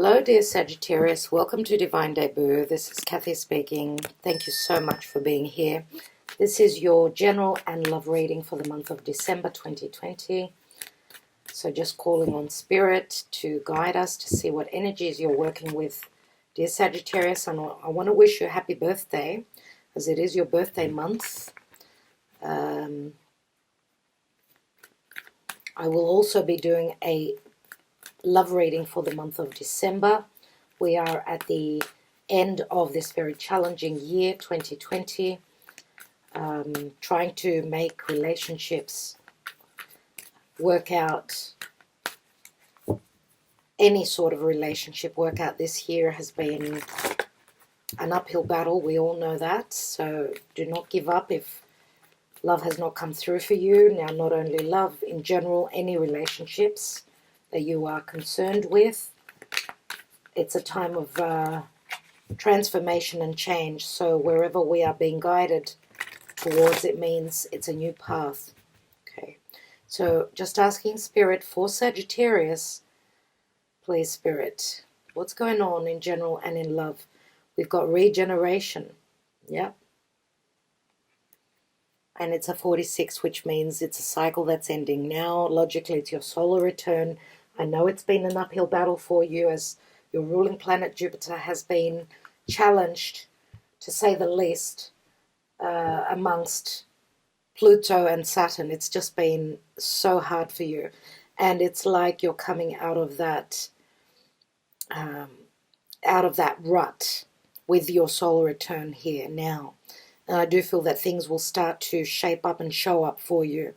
Hello dear Sagittarius, welcome to Divine Debut. This is Kathy speaking. Thank you so much for being here. This is your general and love reading for the month of December 2020. So just calling on Spirit to guide us to see what energies you're working with. Dear Sagittarius, and I want to wish you a happy birthday, as it is your birthday month. I will also be doing a love reading for the month of December. We are at the end of this very challenging year, 2020, trying to make relationships work out. Any sort of relationship work out this year has been an uphill battle. We all know that. So do not give up if love has not come through for you. Now, not only love, in general, any relationships that you are concerned with. It's a time of transformation and change. So wherever we are being guided towards, it means it's a new path. Okay. So just asking Spirit for Sagittarius, please Spirit, what's going on in general and in love? We've got regeneration. Yeah. And it's a 46, which means it's a cycle that's ending now. Logically, it's your solar return. I know it's been an uphill battle for you as your ruling planet Jupiter has been challenged, to say the least, amongst Pluto and Saturn. It's just been so hard for you. And it's like you're coming out of that rut with your solar return here now. And I do feel that things will start to shape up and show up for you.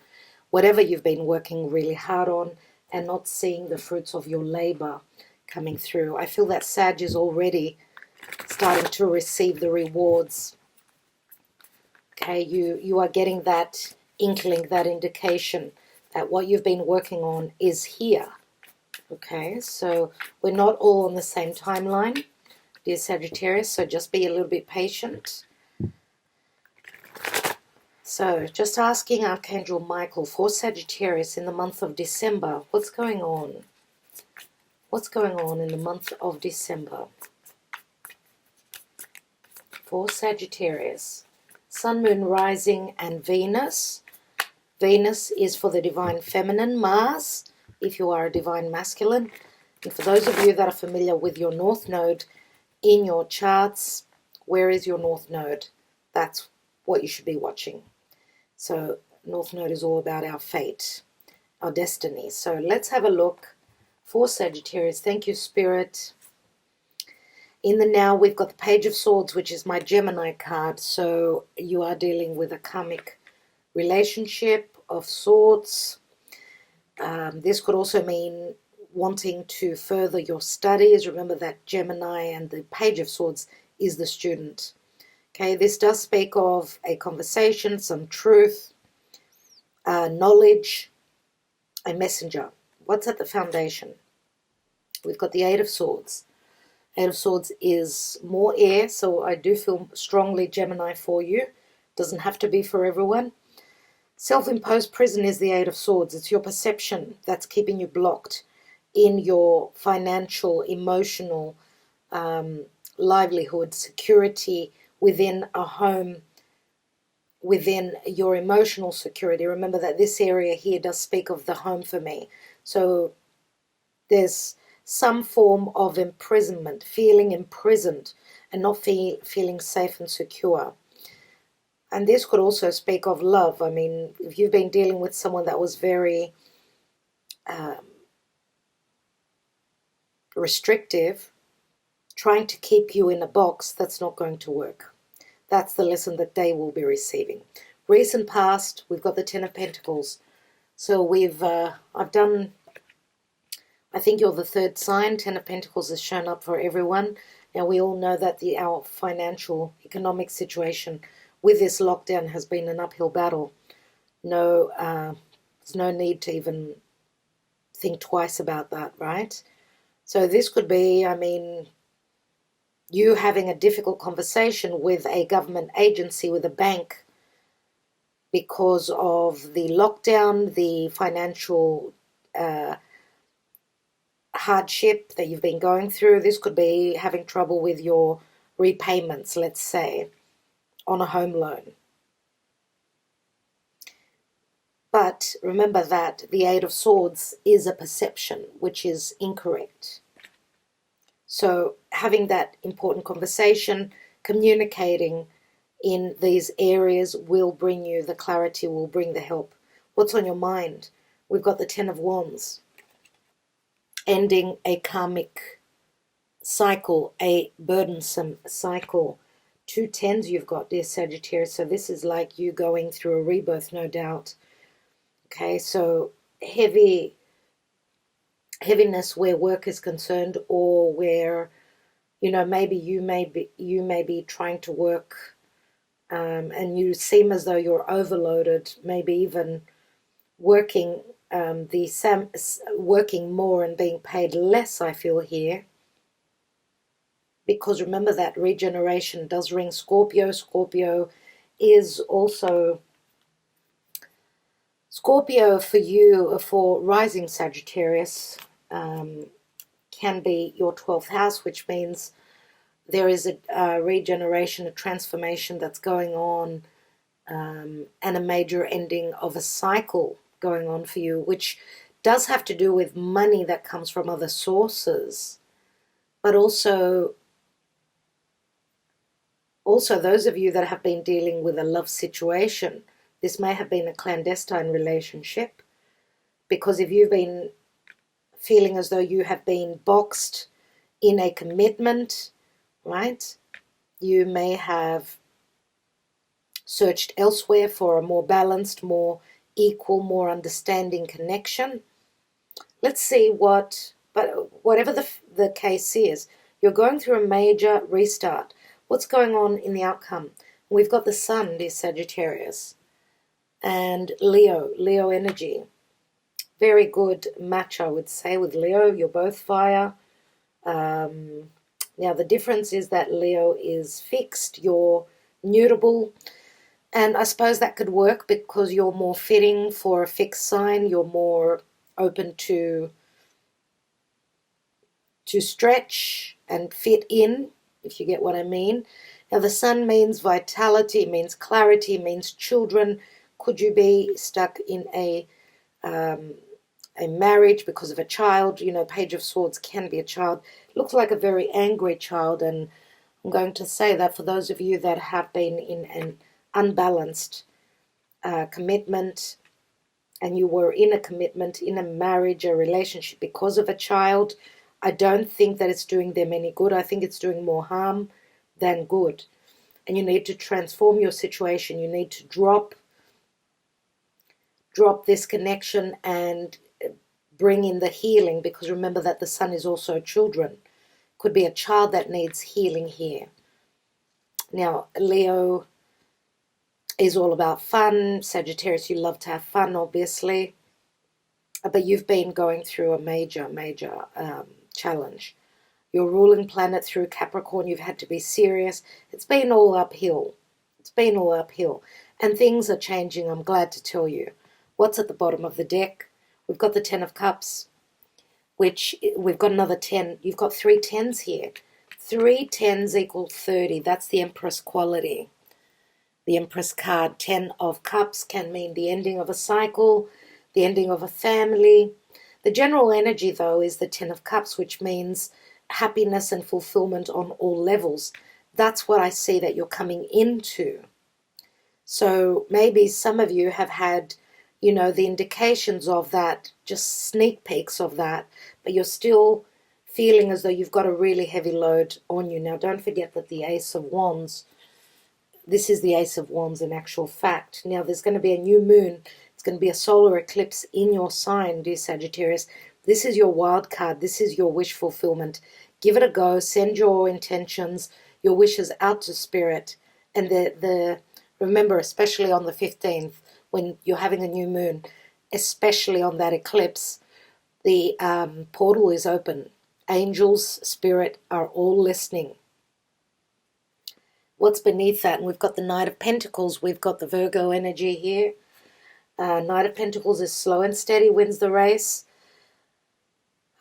Whatever you've been working really hard on and not seeing the fruits of your labor coming through. I feel that Sag is already starting to receive the rewards. Okay, you are getting that inkling, that indication that what you've been working on is here. Okay, so we're not all on the same timeline, dear Sagittarius, so just be a little bit patient. So, just asking Archangel Michael for Sagittarius in the month of December. What's going on? What's going on in the month of December for Sagittarius? Sun, Moon, Rising, and Venus. Venus is for the Divine Feminine. Mars, if you are a Divine Masculine. And for those of you that are familiar with your North Node in your charts, where is your North Node? That's what you should be watching. So North Node is all about our fate, our destiny. So let's have a look for Sagittarius. Thank you, Spirit. In the now, we've got the Page of Swords, which is my Gemini card. So you are dealing with a karmic relationship of sorts. This could also mean wanting to further your studies. Remember that Gemini and the Page of Swords is the student. Okay, this does speak of a conversation, some truth, knowledge, a messenger. What's at the foundation? We've got the Eight of Swords. Eight of Swords is more air, so I do feel strongly Gemini for you. Doesn't have to be for everyone. Self-imposed prison is the Eight of Swords. It's your perception that's keeping you blocked in your financial, emotional livelihood, security, within a home, within your emotional security. Remember that this area here does speak of the home for me. So there's some form of imprisonment, feeling imprisoned and not feeling safe and secure. And this could also speak of love. I mean, if you've been dealing with someone that was very restrictive, trying to keep you in a box, that's not going to work. That's the lesson that they will be receiving. Recent past, we've got the Ten of Pentacles. So I've done, I think you're the third sign. Ten of Pentacles has shown up for everyone. Now we all know that our financial, economic situation with this lockdown has been an uphill battle. There's no need to even think twice about that, right? So this could be, I mean, you having a difficult conversation with a government agency, with a bank, because of the lockdown, the financial hardship that you've been going through. This could be having trouble with your repayments, let's say, on a home loan. But remember that the Eight of Swords is a perception, which is incorrect. So having that important conversation, communicating in these areas will bring you the clarity, will bring the help. What's on your mind? We've got the Ten of Wands. Ending a karmic cycle, a burdensome cycle. 2 tens you've got, dear Sagittarius. So this is like you going through a rebirth, no doubt. Okay, so heaviness where work is concerned, or where, you know, maybe you may be trying to work and you seem as though you're overloaded, maybe even working working more and being paid less, I feel here. Because remember that regeneration does ring Scorpio. Scorpio is also Scorpio for you, for rising Sagittarius, can be your 12th house, which means there is a regeneration, a transformation that's going on, and a major ending of a cycle going on for you, which does have to do with money that comes from other sources, but also those of you that have been dealing with a love situation. This may have been a clandestine relationship, because if you've been feeling as though you have been boxed in a commitment, right, you may have searched elsewhere for a more balanced, more equal, more understanding connection. Let's see but whatever the case is, you're going through a major restart. What's going on in the outcome? We've got the Sun, dear Sagittarius, and Leo energy. Very good match, I would say, with Leo. You're both fire. Now, the difference is that Leo is fixed. You're mutable. And I suppose that could work because you're more fitting for a fixed sign. You're more open to stretch and fit in, if you get what I mean. Now, the Sun means vitality, means clarity, means children. Could you be stuck in a marriage because of a child? You know, Page of Swords can be a child. Looks like a very angry child, and I'm going to say that for those of you that have been in an unbalanced commitment, and you were in a commitment, in a marriage, a relationship because of a child, I don't think that it's doing them any good. I think it's doing more harm than good. And you need to transform your situation. You need to drop this connection and bring in the healing, because remember that the Sun is also children. Could be a child that needs healing here. Now, Leo is all about fun. Sagittarius, you love to have fun, obviously. But you've been going through a major challenge. Your ruling planet through Capricorn, you've had to be serious. It's been all uphill. It's been all uphill. And things are changing, I'm glad to tell you. What's at the bottom of the deck? We've got the 10 of Cups, which we've got another 10. You've got 3 tens here. 3 tens equal 30. That's the Empress quality. The Empress card, 10 of Cups, can mean the ending of a cycle, the ending of a family. The general energy, though, is the 10 of Cups, which means happiness and fulfillment on all levels. That's what I see that you're coming into. So maybe some of you have had, you know, the indications of that, just sneak peeks of that, but you're still feeling as though you've got a really heavy load on you. Now, don't forget that the Ace of Wands, this is the Ace of Wands in actual fact. Now, there's going to be a new moon. It's going to be a solar eclipse in your sign, dear Sagittarius. This is your wild card. This is your wish fulfillment. Give it a go. Send your intentions, your wishes out to Spirit. And remember, especially on the 15th, when you're having a new moon, especially on that eclipse, the portal is open. Angels, Spirit are all listening. What's beneath that? And we've got the Knight of Pentacles. We've got the Virgo energy here. Knight of Pentacles is slow and steady, wins the race.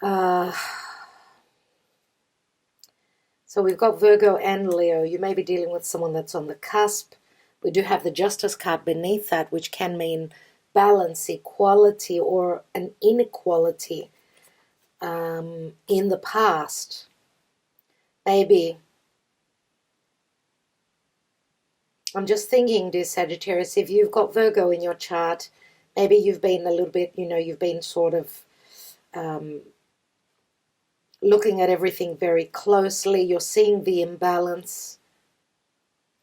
So we've got Virgo and Leo. You may be dealing with someone that's on the cusp. We do have the Justice card beneath that, which can mean balance, equality, or an inequality in the past. Maybe. I'm just thinking, dear Sagittarius, if you've got Virgo in your chart, maybe you've been a little bit, you've been sort of looking at everything very closely. You're seeing the imbalance,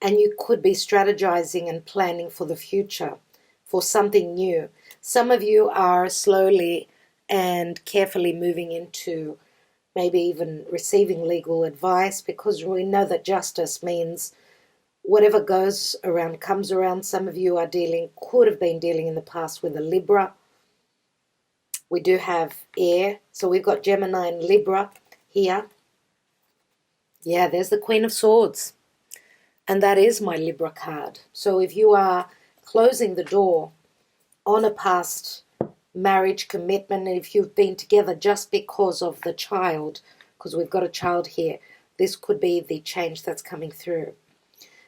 and you could be strategizing and planning for the future, for something new. Some of you are slowly and carefully moving into maybe even receiving legal advice, because we know that justice means whatever goes around comes around. Some of you are could have been dealing in the past with a Libra. We do have air, so we've got Gemini and Libra here. Yeah, there's the Queen of Swords, and that is my Libra card. So if you are closing the door on a past marriage commitment, and if you've been together just because of the child, because we've got a child here, this could be the change that's coming through.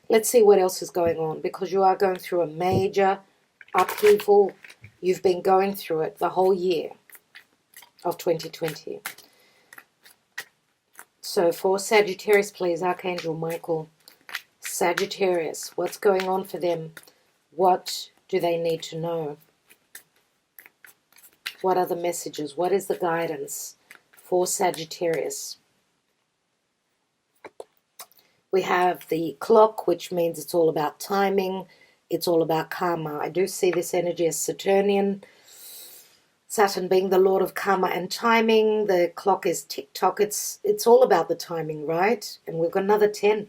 Let's see what else is going on, because you are going through a major upheaval. You've been going through it the whole year of 2020. So for Sagittarius, please, Archangel Michael. Sagittarius, what's going on for them? What do they need to know? What are the messages? What is the guidance for Sagittarius? We have the clock, which means it's all about timing. It's all about karma. I do see this energy as Saturnian. Saturn being the Lord of karma and timing. The clock is tick-tock. It's all about the timing, right? And we've got another 10.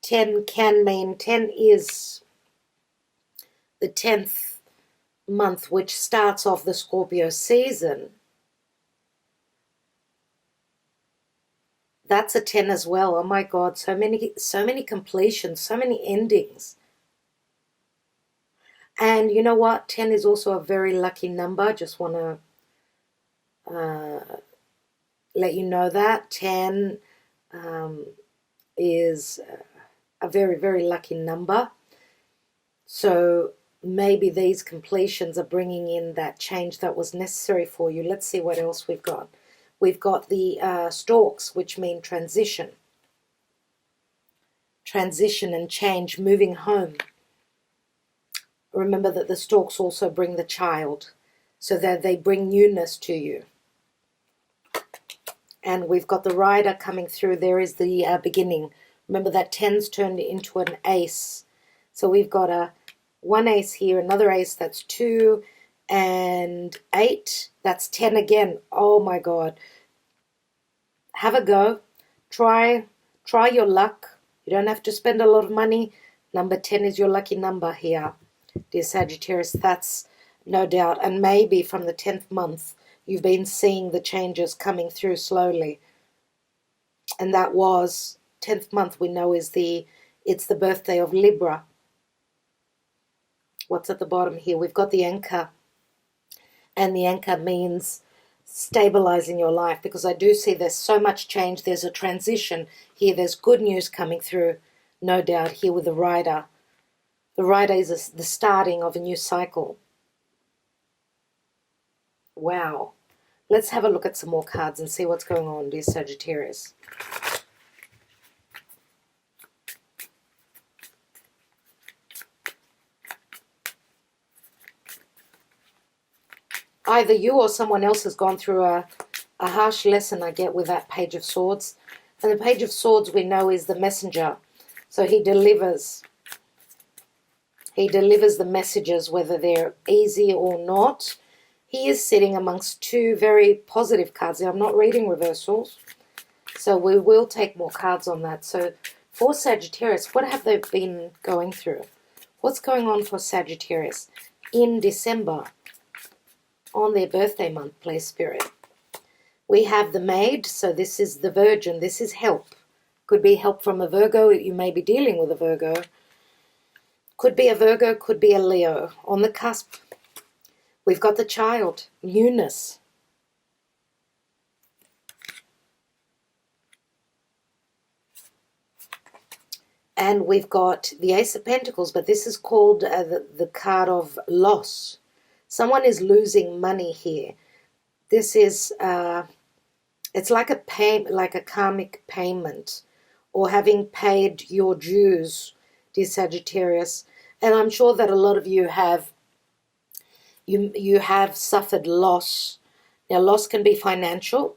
10 can mean 10 is the 10th month, which starts off the Scorpio season. That's a 10 as well. Oh my God, so many completions, so many endings. And you know what? 10 is also a very lucky number. Just want to let you know that. 10 is a very, very lucky number. So maybe these completions are bringing in that change that was necessary for you. Let's see what else we've got. We've got the storks, which mean transition. Transition and change, moving home. Remember that the storks also bring the child, so that they bring newness to you. And we've got the rider coming through. There is the beginning. Remember that 10's turned into an ace. So we've got one ace here, another ace, that's 2, and 8, that's 10 again. Oh my God. Have a go. Try your luck. You don't have to spend a lot of money. Number 10 is your lucky number here, dear Sagittarius. That's no doubt. And maybe from the 10th month, you've been seeing the changes coming through slowly. And that was 10th month, we know, it's the birthday of Libra. What's at the bottom here? We've got the anchor. And the anchor means stabilizing your life, because I do see there's so much change. There's a transition here. There's good news coming through, no doubt, here with the rider. The rider is the starting of a new cycle. Wow. Let's have a look at some more cards and see what's going on, dear Sagittarius. Either you or someone else has gone through a harsh lesson, I get, with that Page of Swords. And the Page of Swords, we know, is the messenger. So he delivers. He delivers the messages, whether they're easy or not. He is sitting amongst two very positive cards. Now, I'm not reading reversals, so we will take more cards on that. So for Sagittarius, what have they been going through? What's going on for Sagittarius in December? On their birthday month, please, Spirit. We have the Maid, so this is the Virgin. This is help. Could be help from a Virgo. You may be dealing with a Virgo. Could be a Virgo, could be a Leo. On the cusp, we've got the Child, newness. And we've got the Ace of Pentacles, but this is called the card of loss. Someone is losing money here. This is, it's like a karmic payment, or having paid your dues, dear Sagittarius. And I'm sure that a lot of you have, you have suffered loss. Now, loss can be financial.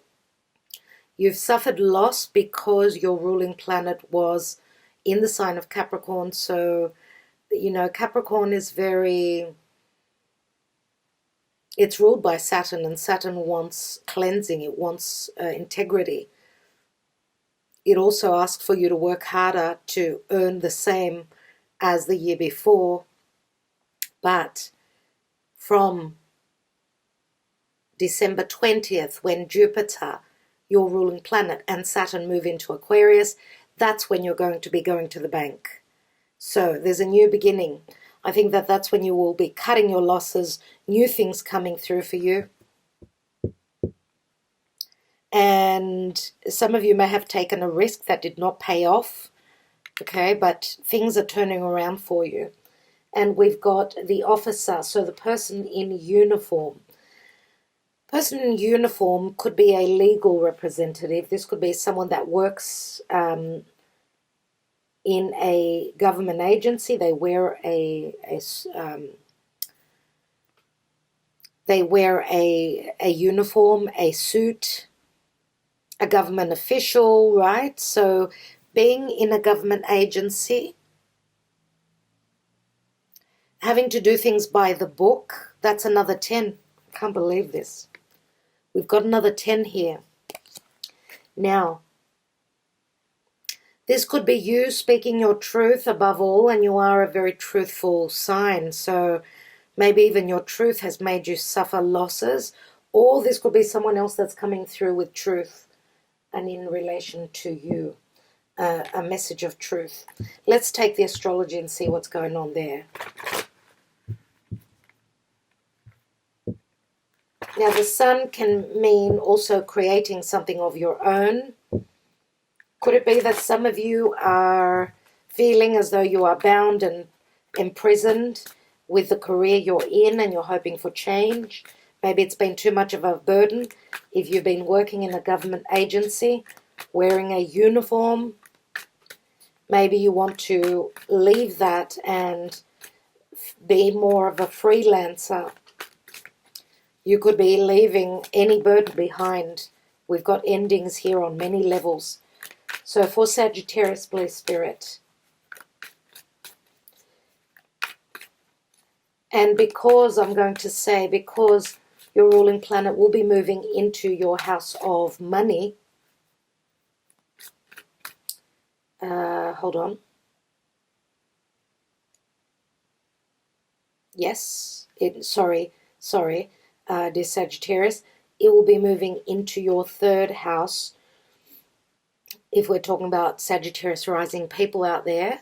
You've suffered loss because your ruling planet was in the sign of Capricorn. So, you know, Capricorn is it's ruled by Saturn, and Saturn wants cleansing. It wants integrity. It also asks for you to work harder to earn the same as the year before. But from December 20th, when Jupiter, your ruling planet, and Saturn move into Aquarius, that's when you're going to be going to the bank. So there's a new beginning. I think that that's when you will be cutting your losses, new things coming through for you. And some of you may have taken a risk that did not pay off, okay, but things are turning around for you. And we've got the officer, so the person in uniform. Person in uniform could be a legal representative. This could be someone that works in a government agency. They wear a uniform, a suit, a government official, right? So being in a government agency, having to do things by the book, that's another 10. I can't believe this. We've got another 10 here. Now, this could be you speaking your truth above all, and you are a very truthful sign. So maybe even your truth has made you suffer losses, or this could be someone else that's coming through with truth and in relation to you, a message of truth. Let's take the astrology and see what's going on there. Now, the sun can mean also creating something of your own. Could it be that some of you are feeling as though you are bound and imprisoned with the career you're in and you're hoping for change? Maybe it's been too much of a burden. If you've been working in a government agency, wearing a uniform, maybe you want to leave that and be more of a freelancer. You could be leaving any burden behind. We've got endings here on many levels. So for Sagittarius, please, Spirit. And because, I'm going to say, because your ruling planet will be moving into your house of money. Hold on. Yes. Sorry. Dear Sagittarius, it will be moving into your third house. If we're talking about Sagittarius rising people out there,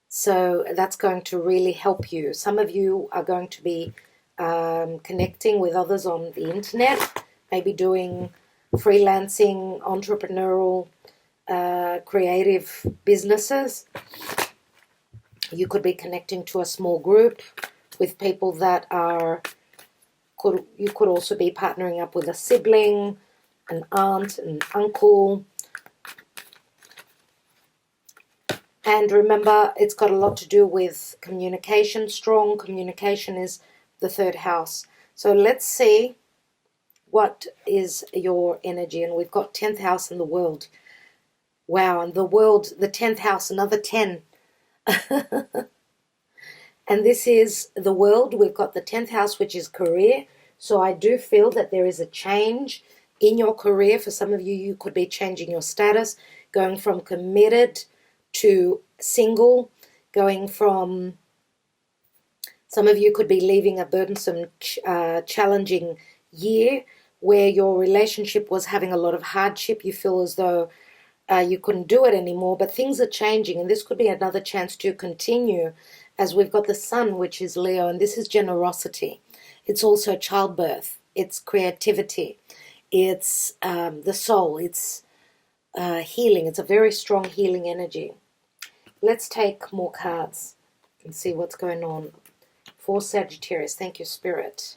so that's going to really help you. Some of you are going to be connecting with others on the internet, maybe doing freelancing, entrepreneurial, creative businesses. You could be connecting to a small group with people that are, you could also be partnering up with a sibling, an aunt, an uncle. And remember, it's got a lot to do with communication. Strong communication is the third house. So let's see what is your energy. And we've got 10th house in the world. Wow, and the world, the 10th house, another 10. And this is the world. We've got the 10th house, which is career. So I do feel that there is a change in your career. For some of you, you could be changing your status, going from committed to single, going from, some of you could be leaving a burdensome, challenging year where your relationship was having a lot of hardship. You feel as though you couldn't do it anymore, but things are changing, and this could be another chance to continue, as we've got the sun, which is Leo, and this is generosity. It's also childbirth, it's creativity, it's the soul, it's healing. It's a very strong healing energy. Let's take more cards and see what's going on for Sagittarius. Thank you, Spirit.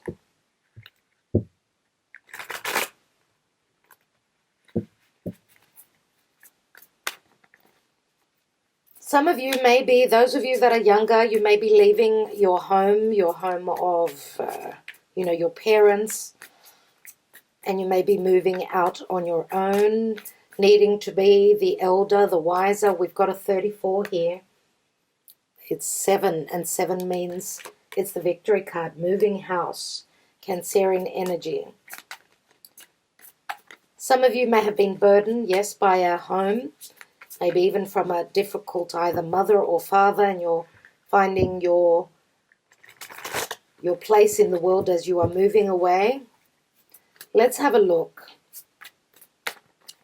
Some of you may be, those of you that are younger, you may be leaving your home of, your parents, and you may be moving out on your own, needing to be the elder, the wiser. We've got a 34 here. It's 7, and 7 means it's the victory card, moving house, Cancerian energy. Some of you may have been burdened, yes, by a home, maybe even from a difficult either mother or father, and you're finding your place in the world as you are moving away. Let's have a look.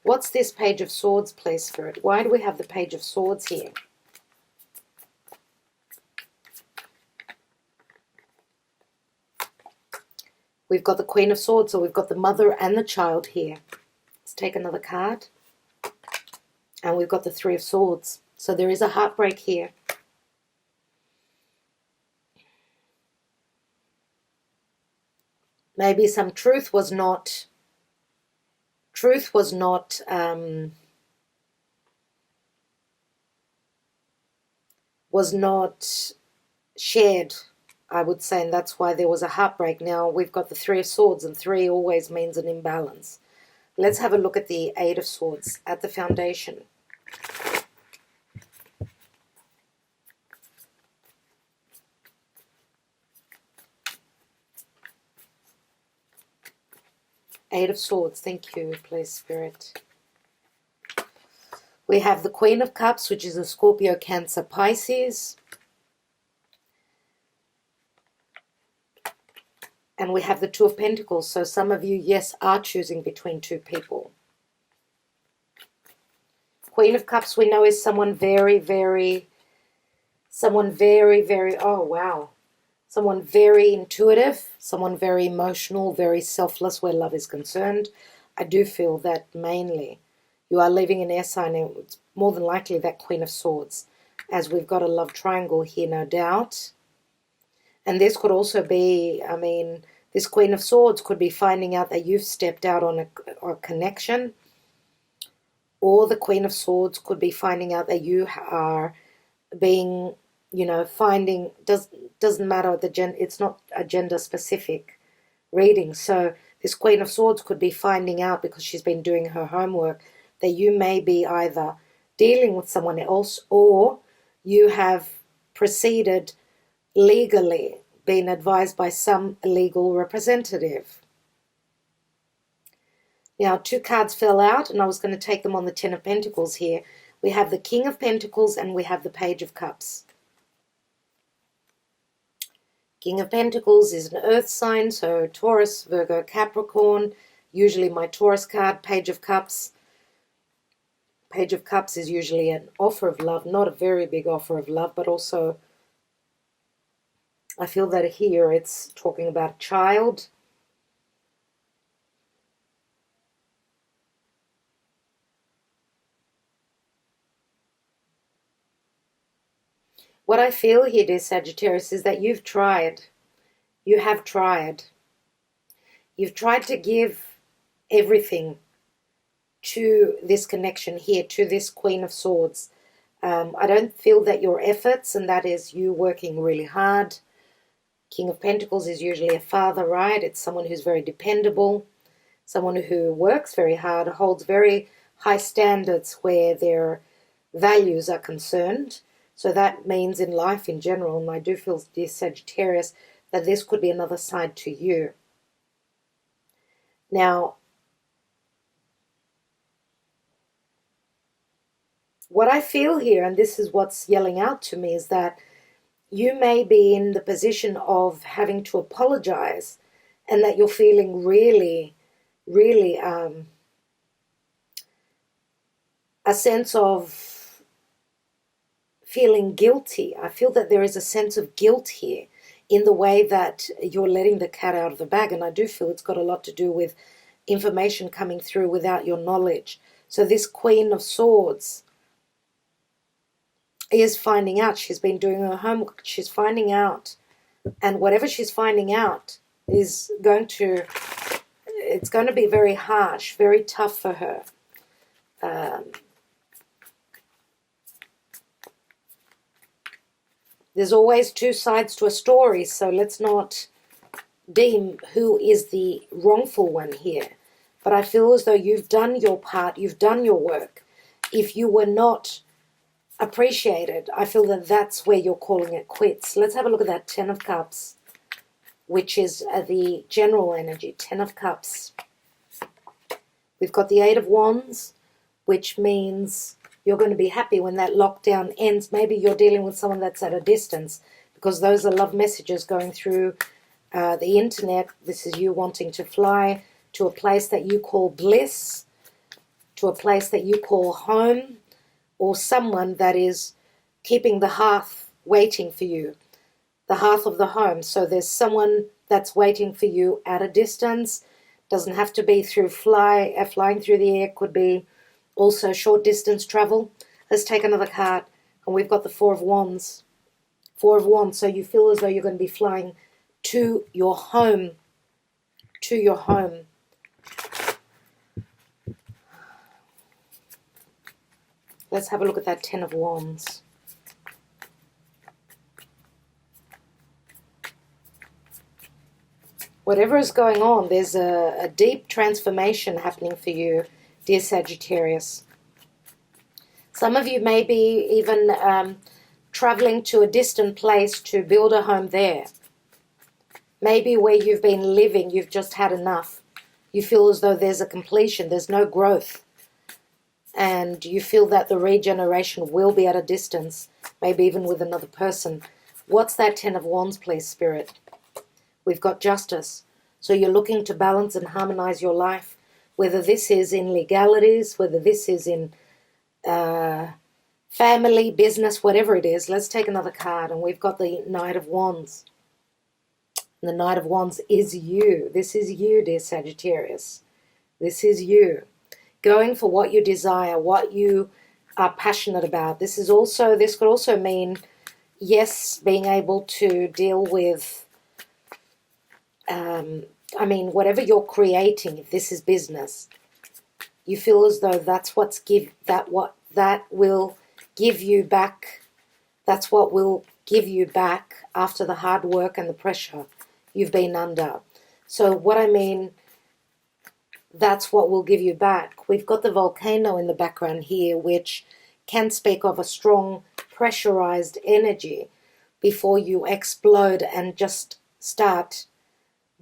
What's this Page of Swords, please, Spirit? Why do we have the Page of Swords here? We've got the Queen of Swords, so we've got the mother and the child here. Let's take another card. And we've got the Three of Swords. So there is a heartbreak here. Maybe some truth was not shared, I would say, and that's why there was a heartbreak. Now we've got the Three of Swords, and 3 always means an imbalance. Let's have a look at the 8 of Swords at the foundation. Eight of Swords, thank you, please, Spirit. We have the Queen of Cups, which is a Scorpio, Cancer, Pisces. And we have the Two of Pentacles. So some of you, yes, are choosing between 2 people. Queen of Cups, we know, is someone very, very, oh, wow. Someone very intuitive, someone very emotional, very selfless where love is concerned. I do feel that mainly you are living in air sign, and it's more than likely that Queen of Swords, as we've got a love triangle here, no doubt. And this could also be, I mean, this Queen of Swords could be finding out that you've stepped out on a connection. Or the Queen of Swords could be finding out that you are being, finding, doesn't matter, it's not a gender specific reading. So this Queen of Swords could be finding out, because she's been doing her homework, that you may be either dealing with someone else, or you have proceeded legally, been advised by some legal representative. Now, 2 cards fell out, and I was going to take them on the 10 of Pentacles here. We have the King of Pentacles, and we have the Page of Cups. King of Pentacles is an earth sign, so Taurus, Virgo, Capricorn. Usually my Taurus card. Page of Cups. Page of Cups is usually an offer of love, not a very big offer of love, but also I feel that here it's talking about a child. What I feel here, dear Sagittarius, is that you've tried. You have tried. You've tried to give everything to this connection here, to this Queen of Swords. I don't feel that your efforts, and that is you working really hard. King of Pentacles is usually a father, right? It's someone who's very dependable, someone who works very hard, holds very high standards where their values are concerned. So that means in life in general, and I do feel, dear Sagittarius, that this could be another side to you. Now, what I feel here, and this is what's yelling out to me, is that you may be in the position of having to apologize, and that you're feeling really, really a sense of feeling guilty. I feel that there is a sense of guilt here in the way that you're letting the cat out of the bag, and I do feel it's got a lot to do with information coming through without your knowledge. So this Queen of Swords, is finding out. She's been doing her homework. She's finding out. And whatever she's finding out is going to, it's going to be very harsh, very tough for her. There's always two sides to a story, so let's not deem who is the wrongful one here. But I feel as though you've done your part, you've done your work. If you were not appreciated, I feel that that's where you're calling it quits. Let's have a look at that 10 of Cups, which is the general energy, 10 of Cups. We've got the 8 of Wands, which means you're going to be happy when that lockdown ends. Maybe you're dealing with someone that's at a distance, because those are love messages going through the internet. This is you wanting to fly to a place that you call bliss, to a place that you call home, or someone that is keeping the hearth waiting for you, the hearth of the home. So there's someone that's waiting for you at a distance. Doesn't have to be through flying through the air, could be also short distance travel. Let's take another card, and we've got the 4 of Wands. 4 of Wands, so you feel as though you're going to be flying to your home, to your home. Let's have a look at that 10 of Wands. Whatever is going on, there's a deep transformation happening for you, dear Sagittarius. Some of you may be even traveling to a distant place to build a home there. Maybe where you've been living, you've just had enough. You feel as though there's a completion, there's no growth. And you feel that the regeneration will be at a distance, maybe even with another person. What's that 10 of Wands, please, Spirit? We've got Justice. So you're looking to balance and harmonize your life, whether this is in legalities, whether this is in family, business, whatever it is. Let's take another card, and we've got the Knight of Wands. And the Knight of Wands is you. This is you, dear Sagittarius. This is you. Going for what you desire, what you are passionate about. This could also mean, yes, being able to deal with, whatever you're creating. If this is business, you feel as though that's that will give you back. That's what will give you back after the hard work and the pressure you've been under. So what I mean, that's what will give you back. We've got the volcano in the background here, which can speak of a strong pressurized energy before you explode and just start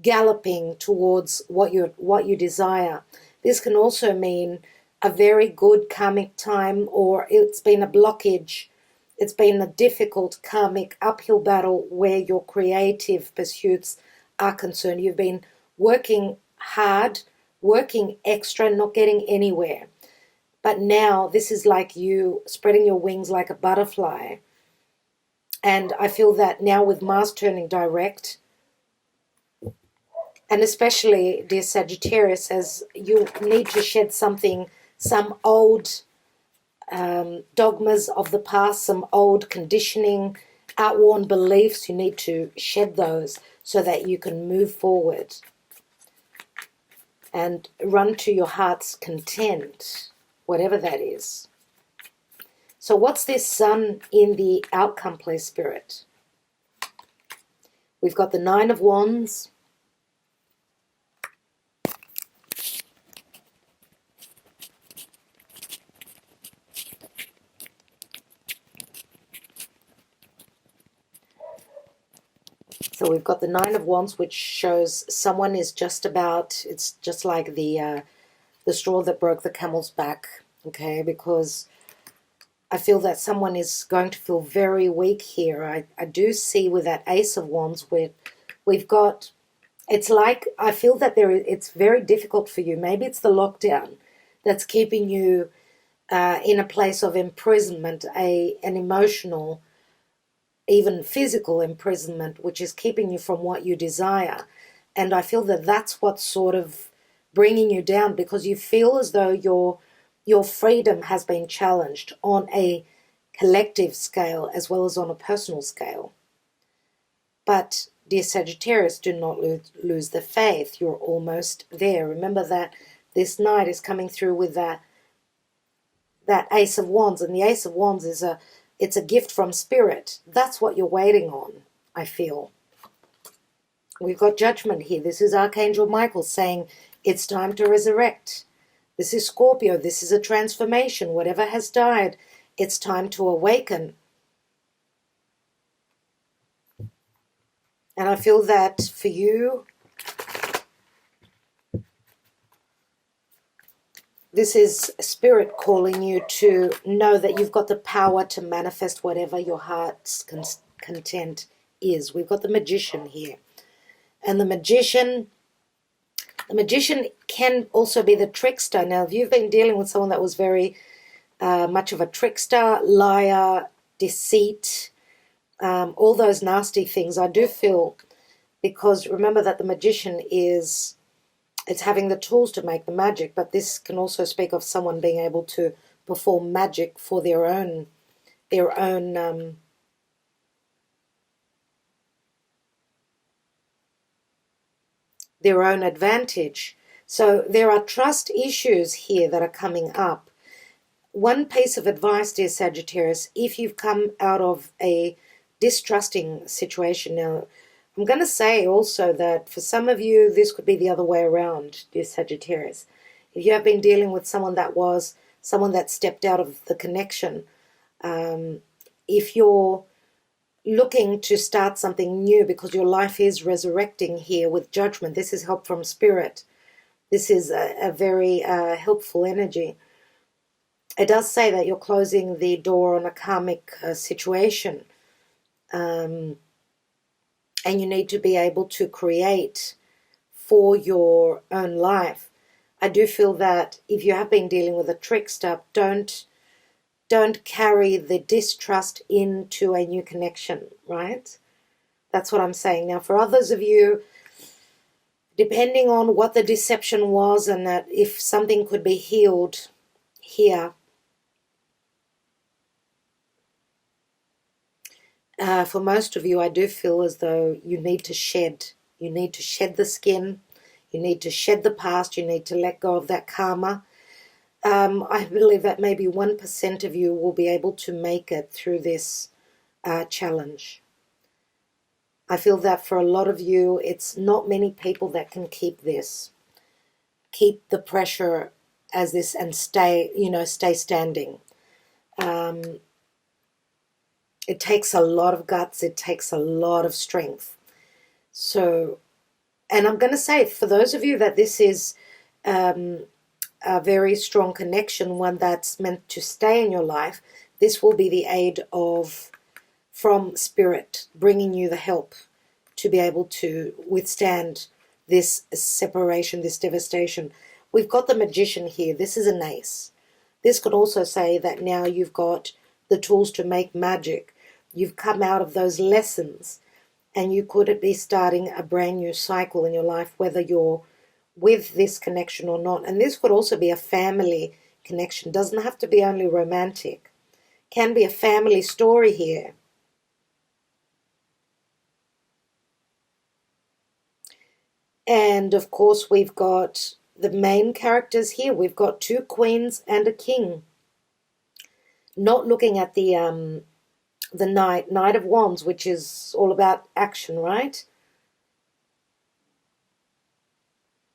galloping towards what you desire. This can also mean a very good karmic time, or it's been a blockage. It's been a difficult karmic uphill battle where your creative pursuits are concerned. You've been working hard, working extra, not getting anywhere. But now this is like you spreading your wings like a butterfly. And I feel that now with Mars turning direct, and especially, dear Sagittarius, as you need to shed something, some old dogmas of the past, some old conditioning, outworn beliefs, you need to shed those so that you can move forward and run to your heart's content, whatever that is. So what's this Sun in the outcome, please, Spirit? We've got the 9 of Wands. So we've got the 9 of Wands, which shows someone is just about, it's just like the straw that broke the camel's back, okay? Because I feel that someone is going to feel very weak here. I do see with that Ace of Wands, we've got, it's like, I feel that it's very difficult for you. Maybe it's the lockdown that's keeping you in a place of imprisonment, an emotional, even physical imprisonment, which is keeping you from what you desire. And I feel that that's what's sort of bringing you down, because you feel as though your freedom has been challenged on a collective scale as well as on a personal scale. But, dear Sagittarius, do not lose the faith. You're almost there. Remember that this Knight is coming through with that Ace of Wands, and the Ace of Wands is it's a gift from Spirit. That's what you're waiting on, I feel. We've got Judgment here. This is Archangel Michael saying it's time to resurrect. This is Scorpio. This is a transformation. Whatever has died, it's time to awaken. And I feel that for you, this is Spirit calling you to know that you've got the power to manifest whatever your heart's content is. We've got the Magician here. And the magician can also be the trickster. Now, if you've been dealing with someone that was very much of a trickster, liar, deceit, all those nasty things, I do feel, because remember that the magician it's having the tools to make the magic, but this can also speak of someone being able to perform magic for their own advantage. So there are trust issues here that are coming up. One piece of advice, dear Sagittarius, if you've come out of a distrusting situation, now I'm going to say also that for some of you, this could be the other way around, dear Sagittarius. If you have been dealing with someone that stepped out of the connection, if you're looking to start something new because your life is resurrecting here with Judgment, this is help from Spirit. This is a very helpful energy. It does say that you're closing the door on a karmic situation. And you need to be able to create for your own life. I do feel that if you have been dealing with a trickster, don't carry the distrust into a new connection, right? That's what I'm saying. Now, for others of you, depending on what the deception was and that if something could be healed here, for most of you, I do feel as though you need to shed. You need to shed the skin. You need to shed the past. You need to let go of that karma. I believe that maybe 1% of you will be able to make it through this challenge. I feel that for a lot of you, it's not many people that can keep this. Keep the pressure as this and stay standing. It takes a lot of guts. It takes a lot of strength. So, and I'm going to say, for those of you that this is a very strong connection, one that's meant to stay in your life, this will be the aid from Spirit, bringing you the help to be able to withstand this separation, this devastation. We've got the Magician here. This is an ace. This could also say that now you've got the tools to make magic. You've come out of those lessons and you could be starting a brand new cycle in your life, whether you're with this connection or not. And this could also be a family connection. Doesn't have to be only romantic. Can be a family story here. And of course, we've got the main characters here. We've got 2 queens and a king. Not looking at the Knight of Wands, which is all about action, right?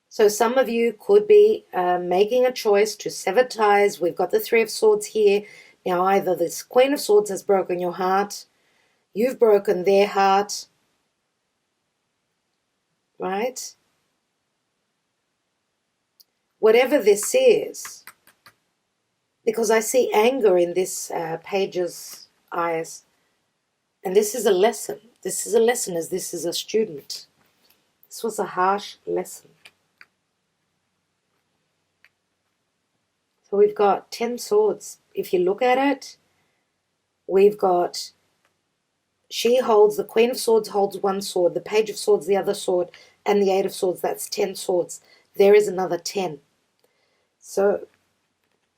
So some of you could be making a choice to sever ties. We've got the 3 of Swords here. Now, either this Queen of Swords has broken your heart, you've broken their heart, right? Whatever this is, because I see anger in this page's eyes. And this is a lesson. This is a lesson as this is a student. This was a harsh lesson. So we've got 10 swords. If you look at it, we've got, the Queen of Swords holds 1 sword, the Page of Swords the other sword, and the 8 of Swords, that's 10 swords. There is another 10. So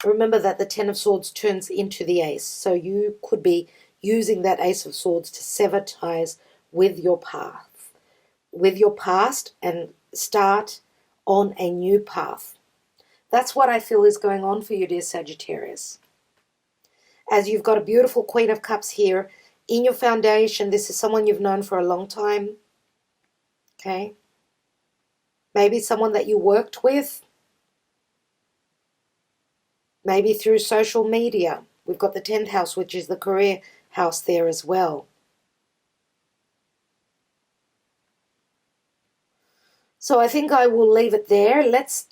Remember that the Ten of Swords turns into the Ace. So you could be using that Ace of Swords to sever ties with your path, with your past, and start on a new path. That's what I feel is going on for you, dear Sagittarius. As you've got a beautiful Queen of Cups here in your foundation, this is someone you've known for a long time. Okay? Maybe someone that you worked with. Maybe through social media. We've got the 10th house, which is the career house there as well. So I think I will leave it there. Let's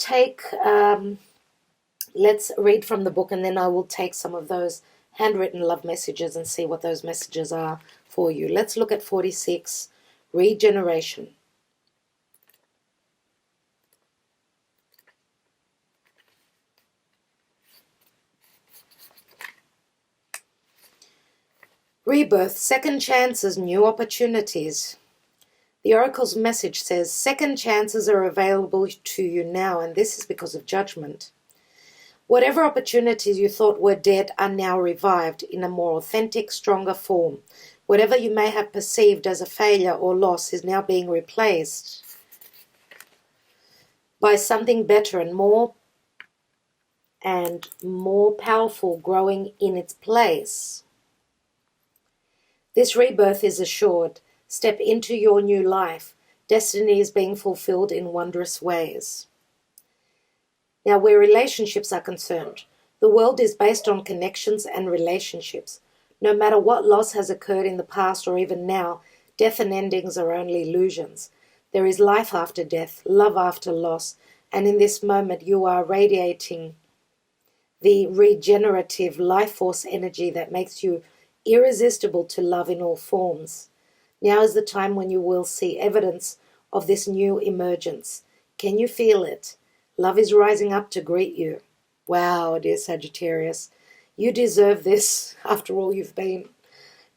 read from the book, and then I will take some of those handwritten love messages and see what those messages are for you. Let's look at 46, regeneration. Rebirth, second chances, new opportunities. The Oracle's message says, second chances are available to you now, and this is because of judgment. Whatever opportunities you thought were dead are now revived in a more authentic, stronger form. Whatever you may have perceived as a failure or loss is now being replaced by something better and more powerful growing in its place. This rebirth is assured. Step into your new life. Destiny is being fulfilled in wondrous ways. Now, where relationships are concerned, the world is based on connections and relationships. No matter what loss has occurred in the past or even now, death and endings are only illusions. There is life after death, love after loss, and in this moment you are radiating the regenerative life force energy that makes you irresistible to love in all forms. Now is the time when you will see evidence of this new emergence. Can you feel it? Love is rising up to greet you. Wow, dear Sagittarius, you deserve this after all you've been.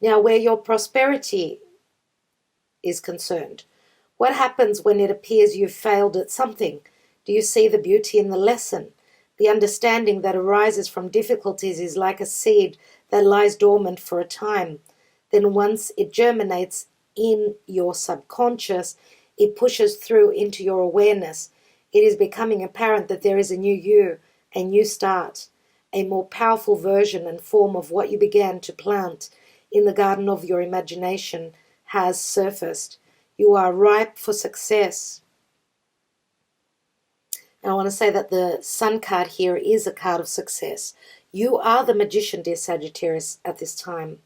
Now, where your prosperity is concerned, what happens when it appears you've failed at something? Do you see the beauty in the lesson? The understanding that arises from difficulties is like a seed that lies dormant for a time. Then once it germinates in your subconscious, it pushes through into your awareness. It is becoming apparent that there is a new you, a new start, a more powerful version and form of what you began to plant in the garden of your imagination has surfaced. You are ripe for success. And I want to say that the Sun card here is a card of success. You are the magician, dear Sagittarius, at this time.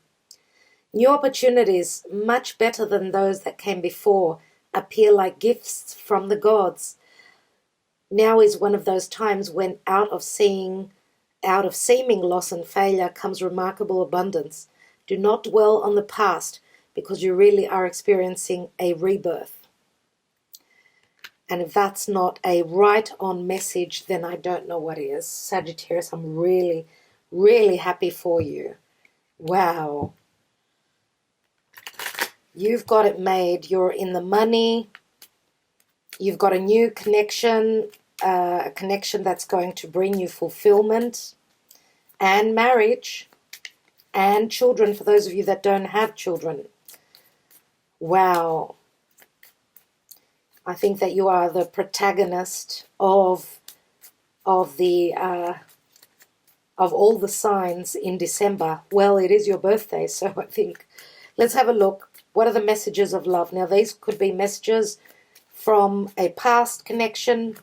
New opportunities, much better than those that came before, appear like gifts from the gods. Now is one of those times when out of seeming loss and failure comes remarkable abundance. Do not dwell on the past, because you really are experiencing a rebirth. And if that's not a right-on message, then I don't know what is. Sagittarius, I'm really, really happy for you. Wow. You've got it made. You're in the money. You've got a new connection, a connection that's going to bring you fulfillment and marriage and children for those of you that don't have children. Wow. I think that you are the protagonist of all the signs in December. Well, it is your birthday, so I think let's have a look. What are the messages of love? Now, these could be messages from a past connection,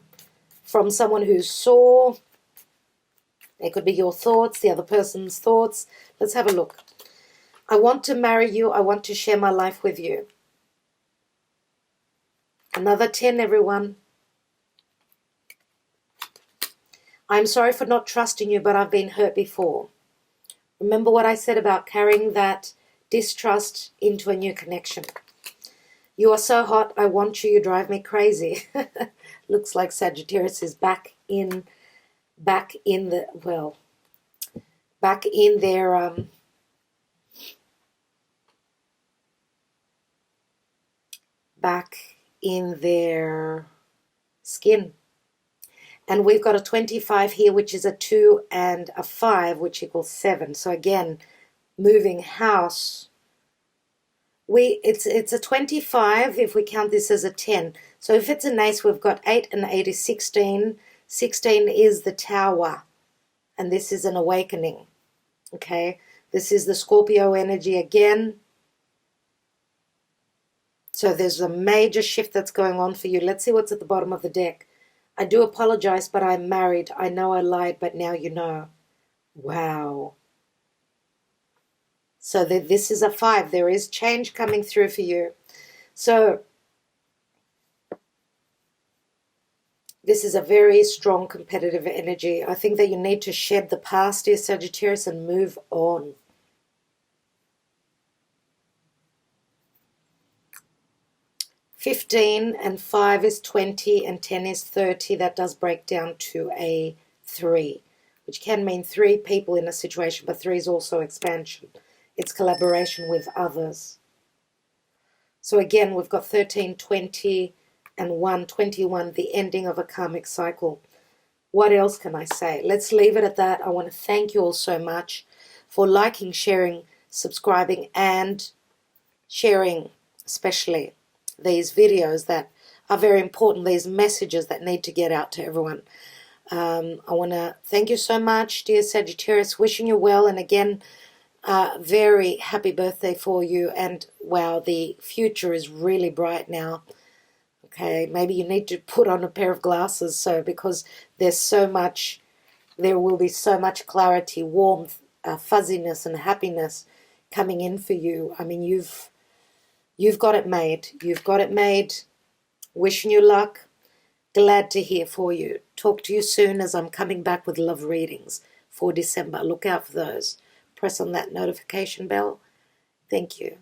from someone who saw. They could be your thoughts, the other person's thoughts. Let's have a look. I want to marry you. I want to share my life with you. Another 10, everyone. I'm sorry for not trusting you, but I've been hurt before. Remember what I said about carrying that distrust into a new connection. You are so hot, I want you, you drive me crazy. Looks like Sagittarius is back in their skin. And we've got a 25 here, which is a 2 and a 5, which equals 7. So again, moving house. It's a 25 if we count this as a 10. So if it's an ace, we've got 8 and 8 is 16. 16 is the tower, and this is an awakening. Okay, this is the Scorpio energy again. So there's a major shift that's going on for you. Let's see what's at the bottom of the deck. I do apologize, but I'm married. I know I lied, but now you know. Wow. So this is a 5. There is change coming through for you. So this is a very strong competitive energy. I think that you need to shed the past, dear Sagittarius, and move on. $15 and 5 is 20 and 10 is 30. That does break down to a 3, which can mean 3 people in a situation, but 3 is also expansion. It's collaboration with others. So again, we've got 13, 20, and 1, 21, the ending of a karmic cycle. What else can I say? Let's leave it at that. I want to thank you all so much for liking, sharing, subscribing, and sharing, especially these videos that are very important, these messages that need to get out to everyone. I want to thank you so much, dear Sagittarius, wishing you well, and again, very happy birthday for you, and wow, the future is really bright now. Okay, maybe you need to put on a pair of glasses, because there's so much, there will be so much clarity, warmth, fuzziness, and happiness coming in for you. I mean, you've got it made. You've got it made. Wishing you luck. Glad to hear for you. Talk to you soon as I'm coming back with love readings for December. Look out for those. Press on that notification bell. Thank you.